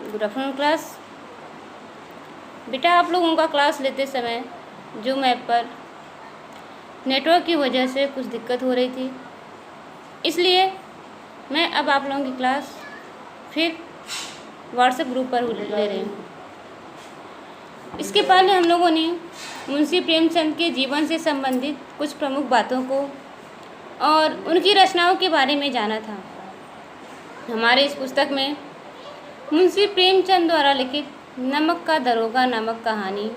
Good afternoon class. बेटा आप लोगों का क्लास लेते समय जूम ऐप पर नेटवर्क की वजह से कुछ दिक्कत हो रही थी, इसलिए मैं अब आप लोगों की क्लास फिर व्हाट्सएप ग्रुप पर ले रही हूँ। इसके पहले हम लोगों ने मुंशी प्रेमचंद के जीवन से संबंधित कुछ प्रमुख बातों को और उनकी रचनाओं के बारे में जाना था। हमारे इस पुस्तक में मुंशी प्रेमचंद द्वारा लिखित नमक का दरोगा नामक कहानी,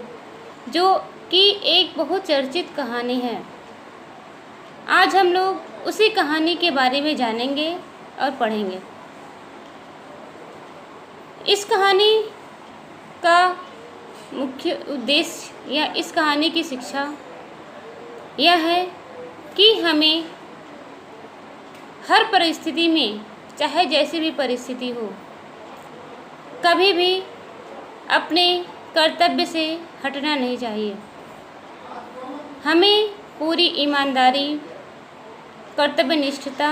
जो कि एक बहुत चर्चित कहानी है, आज हम लोग उसी कहानी के बारे में जानेंगे और पढ़ेंगे। इस कहानी का मुख्य उद्देश्य या इस कहानी की शिक्षा यह है कि हमें हर परिस्थिति में, चाहे जैसी भी परिस्थिति हो, कभी भी अपने कर्तव्य से हटना नहीं चाहिए। हमें पूरी ईमानदारी, कर्तव्यनिष्ठता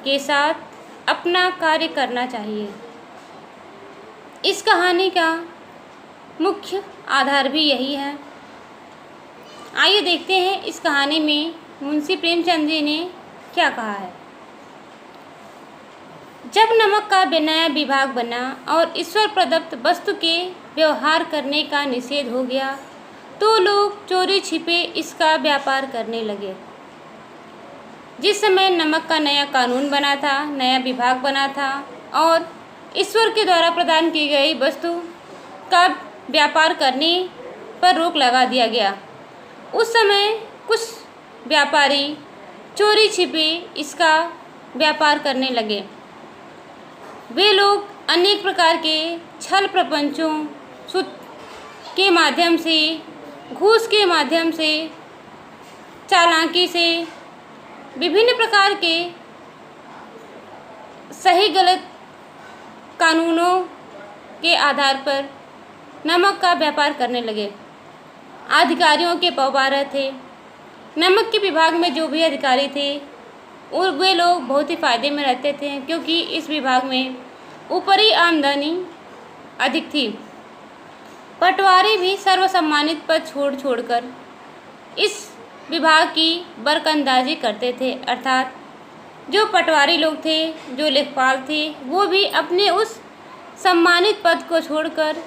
के साथ अपना कार्य करना चाहिए। इस कहानी का मुख्य आधार भी यही है। आइए देखते हैं इस कहानी में मुंशी प्रेमचंद जी ने क्या कहा है। जब नमक का नया विभाग बना और ईश्वर प्रदत्त वस्तु के व्यवहार करने का निषेध हो गया, तो लोग चोरी छिपे इसका व्यापार करने लगे। जिस समय नमक का नया कानून बना था, नया विभाग बना था और ईश्वर के द्वारा प्रदान की गई वस्तु का व्यापार करने पर रोक लगा दिया गया, उस समय कुछ व्यापारी चोरी छिपे इसका व्यापार करने लगे। वे लोग अनेक प्रकार के छल प्रपंचों, सूद के माध्यम से, घूस के माध्यम से, चालाकी से, विभिन्न प्रकार के सही गलत कानूनों के आधार पर नमक का व्यापार करने लगे। अधिकारियों के पौबारा थे। नमक के विभाग में जो भी अधिकारी थे और वे लोग बहुत ही फ़ायदे में रहते थे, क्योंकि इस विभाग में ऊपरी आमदनी अधिक थी। पटवारी भी सर्वसम्मानित पद छोड़कर इस विभाग की बरकंदाजी करते थे, अर्थात जो पटवारी लोग थे, जो लेखपाल थे, वो भी अपने उस सम्मानित पद को छोड़कर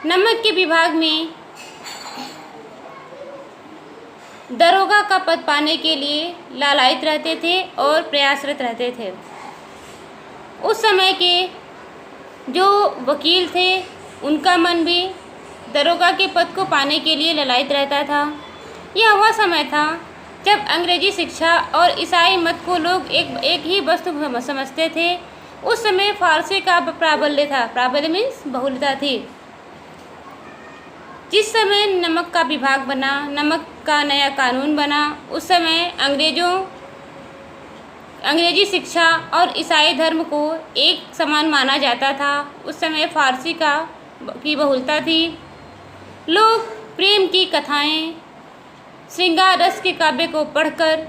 नमक के विभाग में दरोगा का पद पाने के लिए लालायित रहते थे और प्रयासरत रहते थे। उस समय के जो वकील थे, उनका मन भी दरोगा के पद को पाने के लिए लालायित रहता था। यह वह समय था जब अंग्रेजी शिक्षा और ईसाई मत को लोग एक ही वस्तु समझते थे। उस समय फारसी का प्राबल्य था। प्राबल्य मीन्स बहुलता थी। जिस समय नमक का विभाग बना, नमक का नया कानून बना, उस समय अंग्रेजी शिक्षा और ईसाई धर्म को एक समान माना जाता था। उस समय फारसी की बहुलता थी। लोग प्रेम की कथाएं, श्रृंगार रस के काव्य को पढ़कर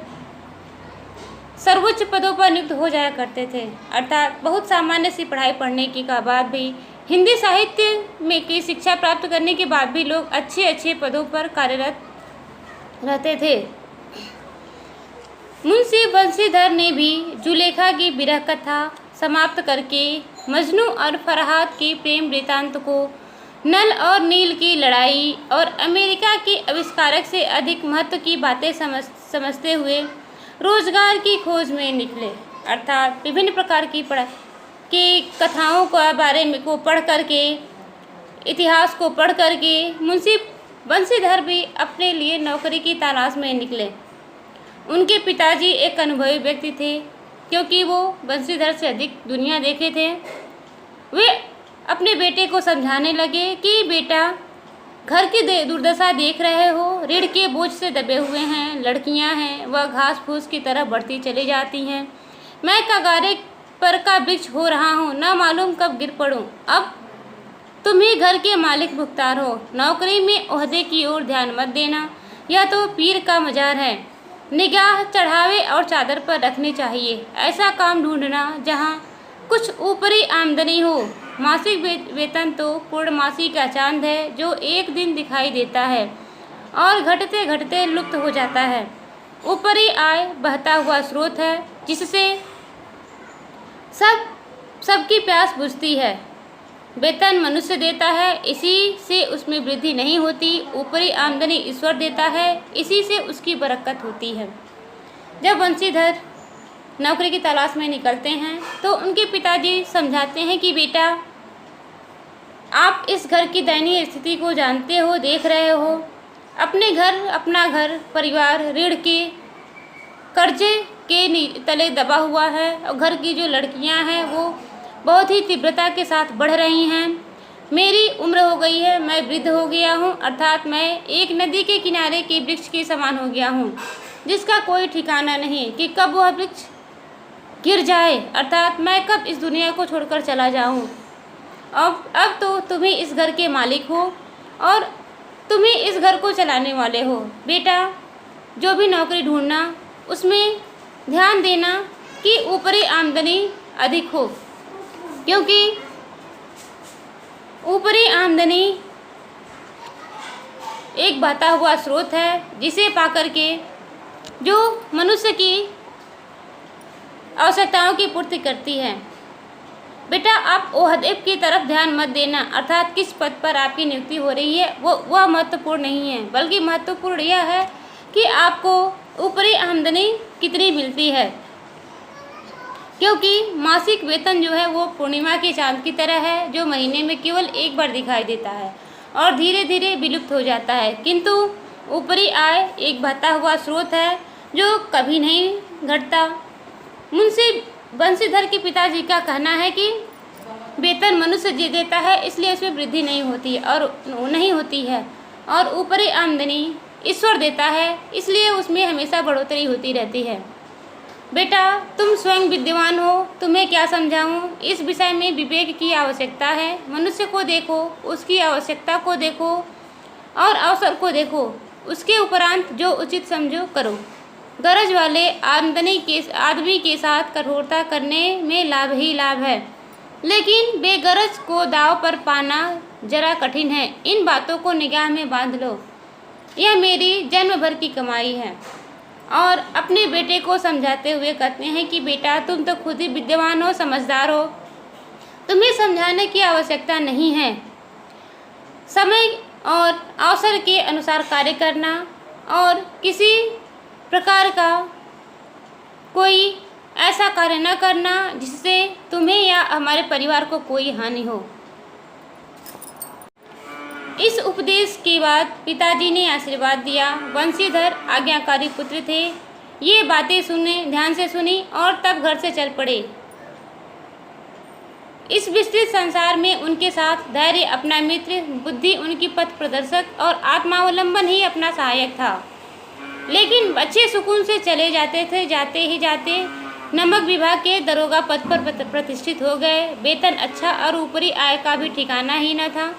सर्वोच्च पदों पर नियुक्त हो जाया करते थे, अर्थात बहुत सामान्य सी पढ़ाई पढ़ने के बाद भी, हिंदी साहित्य में की शिक्षा प्राप्त करने के बाद भी लोग अच्छे पदों पर कार्यरत रहते थे। मुंशी बंशीधर ने भी जुलेखा की विरह कथा समाप्त करके मजनू और फरहाद की प्रेम वृत्तांत को, नल और नील की लड़ाई और अमेरिका के आविष्कारक से अधिक महत्व की बातें समझते हुए रोजगार की खोज में निकले, अर्थात विभिन्न प्रकार की की कथाओं के बारे में को पढ़ करके, इतिहास को पढ़ करके मुंशी बंशीधर भी अपने लिए नौकरी की तलाश में निकले। उनके पिताजी एक अनुभवी व्यक्ति थे, क्योंकि वो बंशीधर से अधिक दुनिया देखे थे। वे अपने बेटे को समझाने लगे कि बेटा, घर की दुर्दशा देख रहे हो, ऋण के बोझ से दबे हुए हैं, लड़कियां हैं, वह घास फूस की तरह बढ़ती चली जाती हैं। मैं कगारे पर का वृक्ष हो रहा हूँ, न मालूम कब गिर पड़ूँ। अब तुम ही घर के मालिक मुख्तार हो, नौकरी में ओहदे की ओर ध्यान मत देना, यह तो पीर का मजार है। निगाह चढ़ावे और चादर पर रखनी चाहिए। ऐसा काम ढूंढना जहाँ कुछ ऊपरी आमदनी हो, मासिक वेतन तो पूर्णमासी का चांद है जो एक दिन दिखाई देता है और घटते घटते लुप्त हो जाता है। ऊपरी आय बहता हुआ स्रोत है जिससे सबकी प्यास बुझती है। वेतन मनुष्य देता है, इसी से उसमें वृद्धि नहीं होती। ऊपरी आमदनी ईश्वर देता है, इसी से उसकी बरकत होती है। जब वंशीधर नौकरी की तलाश में निकलते हैं तो उनके पिताजी समझाते हैं कि बेटा, आप इस घर की दयनीय स्थिति को जानते हो, देख रहे हो। अपना घर परिवार ऋण के कर्जे के तले दबा हुआ है और घर की जो लड़कियां हैं वो बहुत ही तीव्रता के साथ बढ़ रही हैं। मेरी उम्र हो गई है, मैं वृद्ध हो गया हूँ, अर्थात मैं एक नदी के किनारे के वृक्ष के समान हो गया हूँ जिसका कोई ठिकाना नहीं कि कब वह वृक्ष गिर जाए, अर्थात मैं कब इस दुनिया को छोड़कर चला जाऊँ। अब तो तुम ही इस घर के मालिक हो और तुम ही इस घर को चलाने वाले हो। बेटा, जो भी नौकरी ढूंढना उसमें ध्यान देना कि ऊपरी आमदनी अधिक हो, क्योंकि ऊपरी आमदनी एक बहता हुआ स्रोत है जिसे पाकर के जो मनुष्य की आवश्यकताओं की पूर्ति करती है। बेटा, आप ओहदेव की तरफ ध्यान मत देना, अर्थात किस पद पर आपकी नियुक्ति हो रही है वह महत्वपूर्ण नहीं है, बल्कि महत्वपूर्ण यह है कि आपको ऊपरी आमदनी कितनी मिलती है। क्योंकि मासिक वेतन जो है वो पूर्णिमा के चांद की तरह है जो महीने में केवल एक बार दिखाई देता है और धीरे धीरे विलुप्त हो जाता है, किंतु ऊपरी आय एक बहता हुआ स्रोत है जो कभी नहीं घटता। मुंशी बंशीधर के पिताजी का कहना है कि वेतन मनुष्य जी देता है, इसलिए उसमें वृद्धि नहीं होती है और ऊपरी आमदनी ईश्वर देता है, इसलिए उसमें हमेशा बढ़ोतरी होती रहती है। बेटा, तुम स्वयं विद्वान हो, तुम्हें क्या समझाऊं। इस विषय में विवेक की आवश्यकता है। मनुष्य को देखो, उसकी आवश्यकता को देखो और अवसर को देखो, उसके उपरांत जो उचित समझो करो। गरज वाले आदमी के साथ कठोरता करने में लाभ ही लाभ है, लेकिन बेगरज को दाव पर पाना जरा कठिन है। इन बातों को निगाह में बांध लो, यह मेरी जन्म भर की कमाई है। और अपने बेटे को समझाते हुए कहते हैं कि बेटा, तुम तो खुद ही विद्वान हो, समझदार हो, तुम्हें समझाने की आवश्यकता नहीं है। समय और अवसर के अनुसार कार्य करना और किसी प्रकार का कोई ऐसा कार्य न करना जिससे तुम्हें या हमारे परिवार को कोई हानि हो। इस उपदेश के बाद पिताजी ने आशीर्वाद दिया। वंशीधर आज्ञाकारी पुत्र थे। ये बातें ध्यान से सुनी और तब घर से चल पड़े। इस विस्तृत संसार में उनके साथ धैर्य अपना मित्र, बुद्धि उनकी पथ प्रदर्शक और आत्मावलंबन ही अपना सहायक था। लेकिन बच्चे सुकून से चले जाते थे। जाते ही जाते नमक विभाग के दरोगा पद पर प्रतिष्ठित हो गए। वेतन अच्छा और ऊपरी आय का भी ठिकाना ही न था।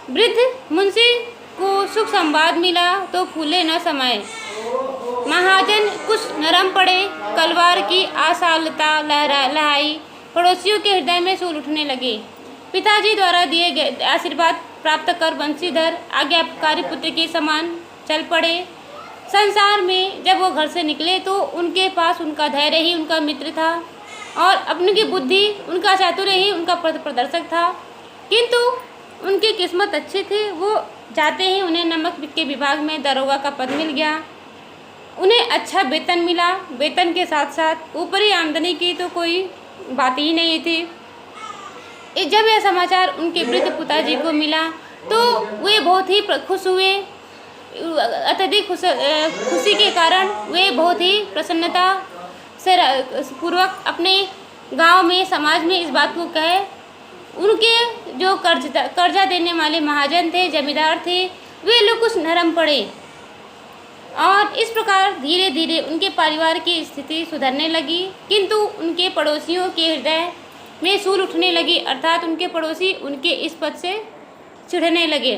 वृद्ध मुंशी को सुख संवाद मिला तो फूले न समाये। महाजन कुछ नरम पड़े। कलवार की आशालता लहाई पड़ोसियों के हृदय में सूल उठने लगे। पिताजी द्वारा दिए गए आशीर्वाद प्राप्त कर वंशीधर आज्ञाकारी पुत्र के समान चल पड़े। संसार में जब वो घर से निकले तो उनके पास उनका धैर्य ही उनका मित्र था और अपनी बुद्धि, उनका चातुर्य ही उनका पथ प्रदर्शक था। किंतु उनकी किस्मत अच्छी थी। वो जाते ही उन्हें नमक के विभाग में दरोगा का पद मिल गया। उन्हें अच्छा वेतन मिला। वेतन के साथ साथ ऊपरी आमदनी की तो कोई बात ही नहीं थी। जब यह समाचार उनके वृद्ध पिताजी को मिला तो वे बहुत ही खुश हुए। अत्यधिक खुशी के कारण वे बहुत ही प्रसन्नता से पूर्वक अपने गांव में, समाज में इस बात को कहे। उनके जो कर्जा देने वाले महाजन थे, जमींदार थे, वे लोग कुछ नरम पड़े और इस प्रकार धीरे धीरे उनके परिवार की स्थिति सुधरने लगी। किंतु उनके पड़ोसियों के हृदय में सूल उठने लगी, अर्थात उनके पड़ोसी उनके इस पद से चिढ़ने लगे।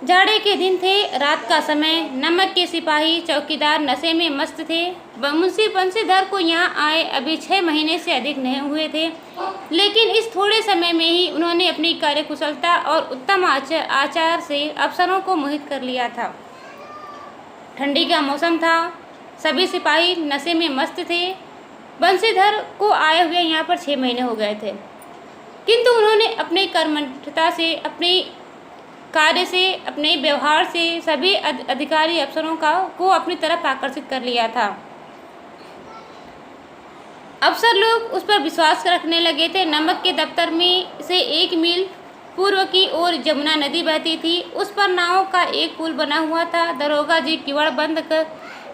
जाड़े के दिन थे, रात का समय। नमक के सिपाही चौकीदार नशे में मस्त थे। मुंशी बंशीधर को यहाँ आए अभी 6 महीने से अधिक नहीं हुए थे, लेकिन इस थोड़े समय में ही उन्होंने अपनी कार्यकुशलता और उत्तम आचार से अफसरों को मोहित कर लिया था। ठंडी का मौसम था, सभी सिपाही नशे में मस्त थे। बंशीधर को आए हुए यहाँ पर 6 महीने हो गए थे, किंतु उन्होंने अपने कर्मठता से, अपने कार्य से, अपने व्यवहार से सभी अधिकारी अफसरों को अपनी तरफ आकर्षित कर लिया था। अफसर लोग उस पर विश्वास रखने लगे थे। नमक के दफ्तर में से 1 मील पूर्व की ओर जमुना नदी बहती थी। उस पर नावों का एक पुल बना हुआ था। दरोगा जी किवाड़ बंद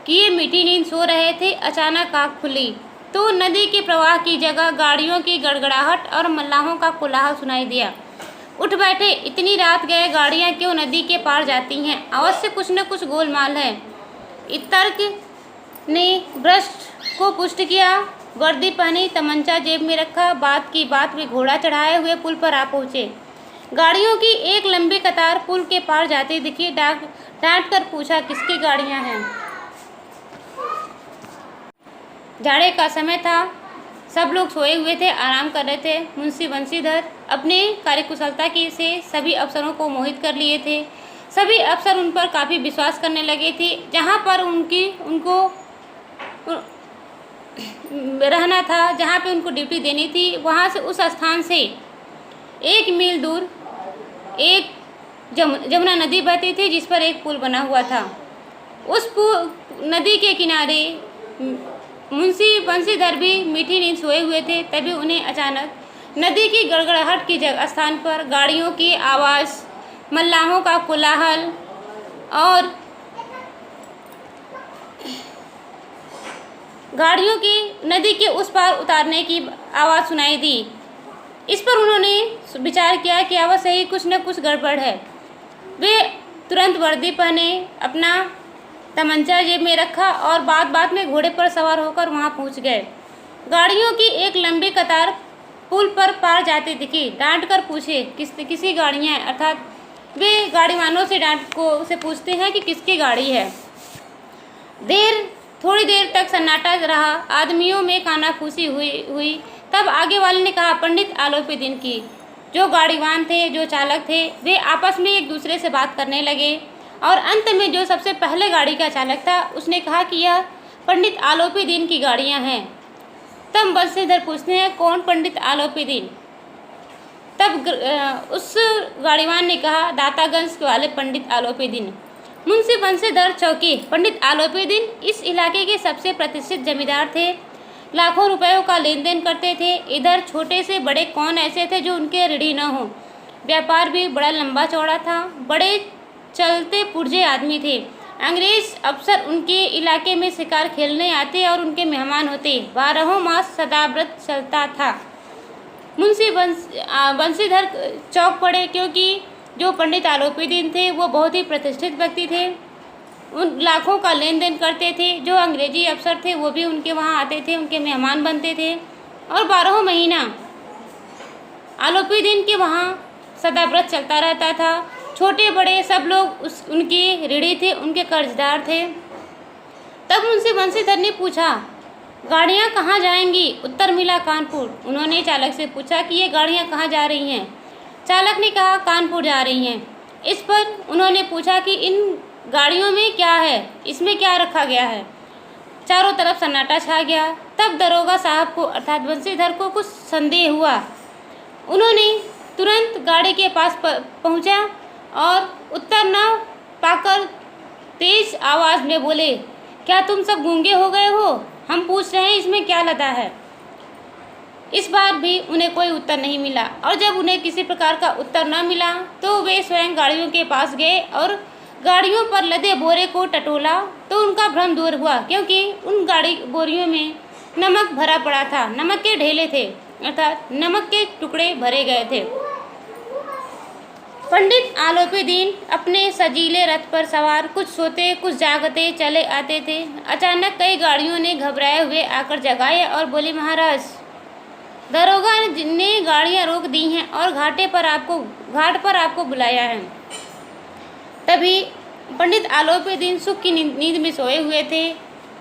किए मीठी नींद सो रहे थे। अचानक आँख खुली तो नदी के प्रवाह की जगह गाड़ियों की गड़गड़ाहट और मल्लाहों का कोलाहल सुनाई दिया। उठ बैठे, इतनी रात गए गाड़ियां क्यों नदी के पार जाती हैं? अवश्य कुछ न कुछ गोलमाल है। तर्क ने भ्रष्ट को पुष्ट किया। वर्दी पहनी, तमंचा जेब में रखा, बात की बात में घोड़ा चढ़ाए हुए पुल पर आ पहुँचे। गाड़ियों की एक लंबी कतार पुल के पार जाती दिखी। डांट कर पूछा, किसकी गाड़ियां हैं? जाड़े का समय था, सब लोग सोए हुए थे, आराम कर रहे थे। मुंशी बंशीधर अपने कार्यकुशलता की से सभी अफसरों को मोहित कर लिए थे। सभी अफसर उन पर काफ़ी विश्वास करने लगे थे। जहाँ पर उनको रहना था, जहाँ पे उनको ड्यूटी देनी थी, वहाँ से उस स्थान से 1 मील दूर एक जमुना नदी बहती थी, जिस पर एक पुल बना हुआ था। उस नदी के किनारे मुंशी बंशीधर भी मीठी नींद सोए हुए थे। तभी उन्हें अचानक नदी की गड़गड़ाहट की स्थान पर गाड़ियों की आवाज़, मल्लाहों का कोलाहल और गाड़ियों की नदी के उस पार उतारने की आवाज़ सुनाई दी। इस पर उन्होंने विचार किया कि अवश्य ही कुछ न कुछ गड़बड़ है। वे तुरंत वर्दी पहने, अपना तमंचा जेब में रखा और बात में घोड़े पर सवार होकर वहां पहुंच गए। गाड़ियों की एक लंबी कतार पुल पर पार जाती दिखी। डांट कर पूछे, किसी गाड़ियां हैं? अर्थात वे गाड़ीवानों से पूछते हैं कि किसकी गाड़ी है। थोड़ी देर तक सन्नाटा रहा। आदमियों में कानाफूसी हुई। तब आगे वाले ने कहा, पंडित आलोपीदीन की। जो गाड़ीवान थे, जो चालक थे, वे आपस में एक दूसरे से बात करने लगे और अंत में जो सबसे पहले गाड़ी का चालक था, उसने कहा कि यह पंडित आलोपीदीन की गाड़ियां हैं। तब बंशीधर पूछते हैं, कौन पंडित आलोपीदीन? तब उस गाड़ीवान ने कहा, दातागंज वाले पंडित आलोपीदीन। मुंशी बंशीधर चौकी। पंडित आलोपीदीन इस इलाके के सबसे प्रतिष्ठित जमींदार थे। लाखों रुपयों का लेन देन करते थे। इधर छोटे से बड़े कौन ऐसे थे जो उनके ऋणी न हो। व्यापार भी बड़ा लंबा चौड़ा था। बड़े चलते पुर्जे आदमी थे। अंग्रेज अफसर उनके इलाके में शिकार खेलने आते और उनके मेहमान होते। 12 मास सदाव्रत चलता था। मुंशी बंशीधर चौक पड़े, क्योंकि जो पंडित आलोपीदीन थे वो बहुत ही प्रतिष्ठित व्यक्ति थे। उन लाखों का लेन देन करते थे। जो अंग्रेजी अफसर थे वो भी उनके वहाँ आते थे, उनके मेहमान बनते थे और 12 महीना आलोपीदीन के वहाँ सदाव्रत चलता रहता था। छोटे बड़े सब लोग उनके ऋणी थे, उनके कर्जदार थे। तब उनसे बंशीधर ने पूछा, गाड़ियाँ कहाँ जाएंगी? उत्तर मिला, कानपुर। उन्होंने चालक से पूछा कि ये गाड़ियाँ कहाँ जा रही हैं? चालक ने कहा, कानपुर जा रही हैं। इस पर उन्होंने पूछा कि इन गाड़ियों में क्या है, इसमें क्या रखा गया है? चारों तरफ सन्नाटा छा गया। तब दरोगा साहब को अर्थात बंशीधर को कुछ संदेह हुआ। उन्होंने तुरंत गाड़ी के पास पहुंचा और उत्तर न पाकर तेज आवाज़ में बोले, क्या तुम सब गूंगे हो गए हो? हम पूछ रहे हैं इसमें क्या लदा है। इस बार भी उन्हें कोई उत्तर नहीं मिला और जब उन्हें किसी प्रकार का उत्तर न मिला तो वे स्वयं गाड़ियों के पास गए और गाड़ियों पर लदे बोरे को टटोला तो उनका भ्रम दूर हुआ, क्योंकि उन बोरियों में नमक भरा पड़ा था। नमक के ढेले थे, अर्थात नमक के टुकड़े भरे गए थे। पंडित आलोपीदीन अपने सजीले रथ पर सवार कुछ सोते कुछ जागते चले आते थे। अचानक कई गाड़ियों ने घबराए हुए आकर जगाए और बोले, महाराज, दरोगा ने गाड़ियां रोक दी हैं और घाट पर आपको बुलाया है। तभी पंडित आलोपीदीन सुख की नींद में सोए हुए थे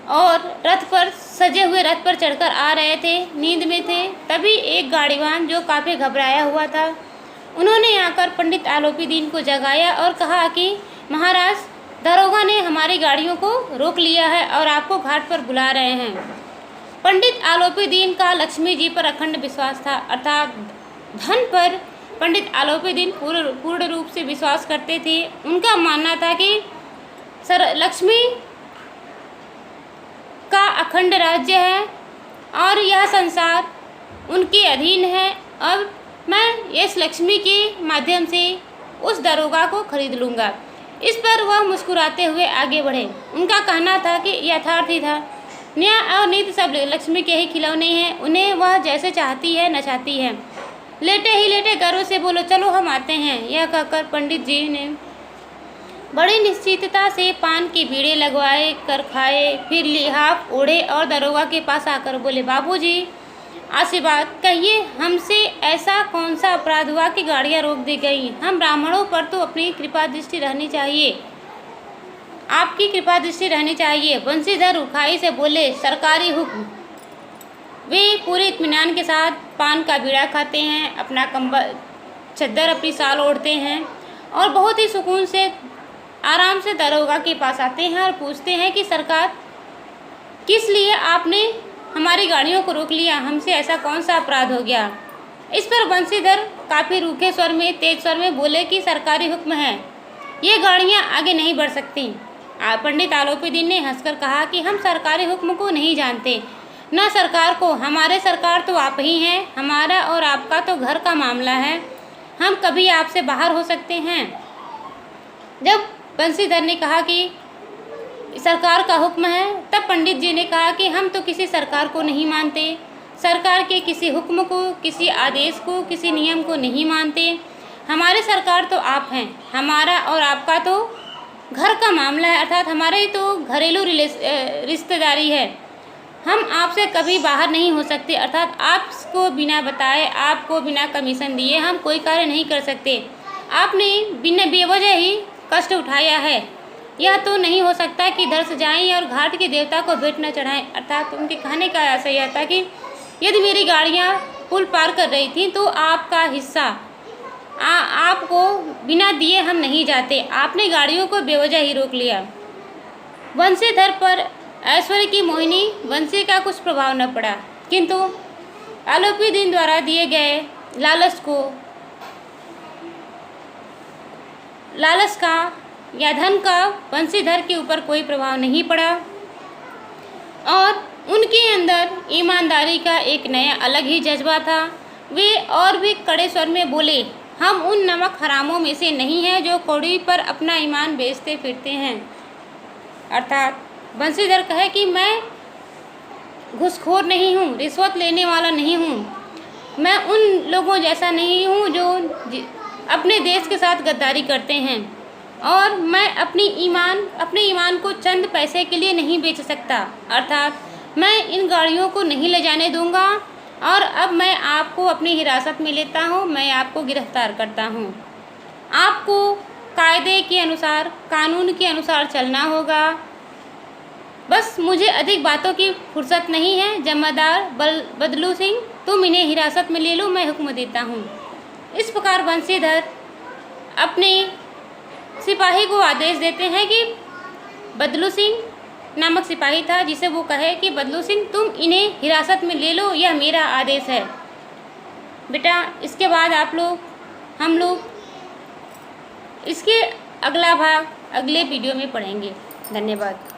और रथ पर सजे हुए रथ पर चढ़कर आ रहे थे, नींद में थे। तभी एक गाड़ीवान जो काफ़ी घबराया हुआ था, उन्होंने आकर पंडित आलोपीदीन को जगाया और कहा कि महाराज, दरोगा ने हमारी गाड़ियों को रोक लिया है और आपको घाट पर बुला रहे हैं। पंडित आलोपीदीन का लक्ष्मी जी पर अखंड विश्वास था, अर्थात धन पर पंडित आलोपीदीन पूर्ण रूप से विश्वास करते थे। उनका मानना था कि लक्ष्मी का अखंड राज्य है और यह संसार उनके अधीन है और मैं इस लक्ष्मी के माध्यम से उस दरोगा को खरीद लूँगा। इस पर वह मुस्कुराते हुए आगे बढ़े। उनका कहना था कि यथार्थ ही था, न्याय और नीति सब लक्ष्मी के ही खिलौने हैं, उन्हें वह जैसे चाहती है नचाती है। लेटे ही लेटे गर्व से बोलो, चलो हम आते हैं। यह कहकर पंडित जी ने बड़ी निश्चितता से पान के बीड़े लगवाए कर खाए, फिर लिहाफ ओढ़े और दरोगा के पास आकर बोले, बाबूजी आशीर्वाद कहिए, हमसे ऐसा कौन सा अपराध हुआ कि गाड़ियाँ रोक दी गई? हम ब्राह्मणों पर तो अपनी कृपा दृष्टि रहनी चाहिए, आपकी कृपा दृष्टि रहनी चाहिए। बंसीधर रुखाई से बोले, सरकारी हुक्म। वे पूरे इत्मीनान के साथ पान का बीड़ा खाते हैं, अपना कंबल चद्दर अपनी साल ओढ़ते हैं और बहुत ही सुकून से आराम से दरोगा के पास आते हैं और पूछते हैं कि सरकार, किस लिए आपने हमारी गाड़ियों को रोक लिया? हमसे ऐसा कौन सा अपराध हो गया? इस पर बंसीधर काफ़ी रूखे स्वर में, तेज स्वर में बोले कि सरकारी हुक्म है, ये गाड़ियाँ आगे नहीं बढ़ सकती। पंडित आलोपीदीन ने हंसकर कहा कि हम सरकारी हुक्म को नहीं जानते, न सरकार को, हमारे सरकार तो आप ही हैं, हमारा और आपका तो घर का मामला है, हम कभी आपसे बाहर हो सकते हैं। जब बंसीधर ने कहा कि सरकार का हुक्म है, तब पंडित जी ने कहा कि हम तो किसी सरकार को नहीं मानते, सरकार के किसी हुक्म को, किसी आदेश को, किसी नियम को नहीं मानते। हमारे सरकार तो आप हैं, हमारा और आपका तो घर का मामला है, अर्थात हमारे तो घरेलू रिश्तेदारी है। हम आपसे कभी बाहर नहीं हो सकते, अर्थात आपको बिना बताए, आपको बिना कमीशन दिए हम कोई कार्य नहीं कर सकते। आपने बिना बेवजह ही कष्ट उठाया है, यह तो नहीं हो सकता कि इधर से जाएं और घाट के देवता को भेंट न चढ़ाएं। अर्थात उनके कहने का ऐसा यह था कि यदि मेरी गाड़ियाँ पुल पार कर रही थी तो आपका हिस्सा आपको बिना दिए हम नहीं जाते, आपने गाड़ियों को बेवजह ही रोक लिया। बंसीधर पर ऐश्वर्य की मोहिनी बंसी का कुछ प्रभाव न पड़ा, किंतु आलोपीदीन द्वारा दिए गए लालच का या धन का बंसीधर के ऊपर कोई प्रभाव नहीं पड़ा और उनके अंदर ईमानदारी का एक नया अलग ही जज्बा था। वे और भी कड़े स्वर में बोले, हम उन नमक हरामों में से नहीं हैं जो कौड़ी पर अपना ईमान बेचते फिरते हैं। अर्थात बंसीधर कहे कि मैं घूसखोर नहीं हूँ, रिश्वत लेने वाला नहीं हूँ, मैं उन लोगों जैसा नहीं हूँ जो अपने देश के साथ गद्दारी करते हैं और मैं अपने ईमान को चंद पैसे के लिए नहीं बेच सकता। अर्थात मैं इन गाड़ियों को नहीं ले जाने दूंगा और अब मैं आपको अपनी हिरासत में लेता हूँ, मैं आपको गिरफ्तार करता हूँ। आपको कायदे के अनुसार, कानून के अनुसार चलना होगा। बस मुझे अधिक बातों की फुर्सत नहीं है। जमादार बदलू सिंह, तुम इन्हें हिरासत में ले लो, मैं हुक्म देता हूँ। इस प्रकार बंसीधर अपने सिपाही को आदेश देते हैं कि बदलू सिंह नामक सिपाही था, जिसे वो कहे कि बदलू सिंह तुम इन्हें हिरासत में ले लो, यह मेरा आदेश है। बेटा इसके बाद हम लोग इसके अगला भाग अगले वीडियो में पढ़ेंगे। धन्यवाद।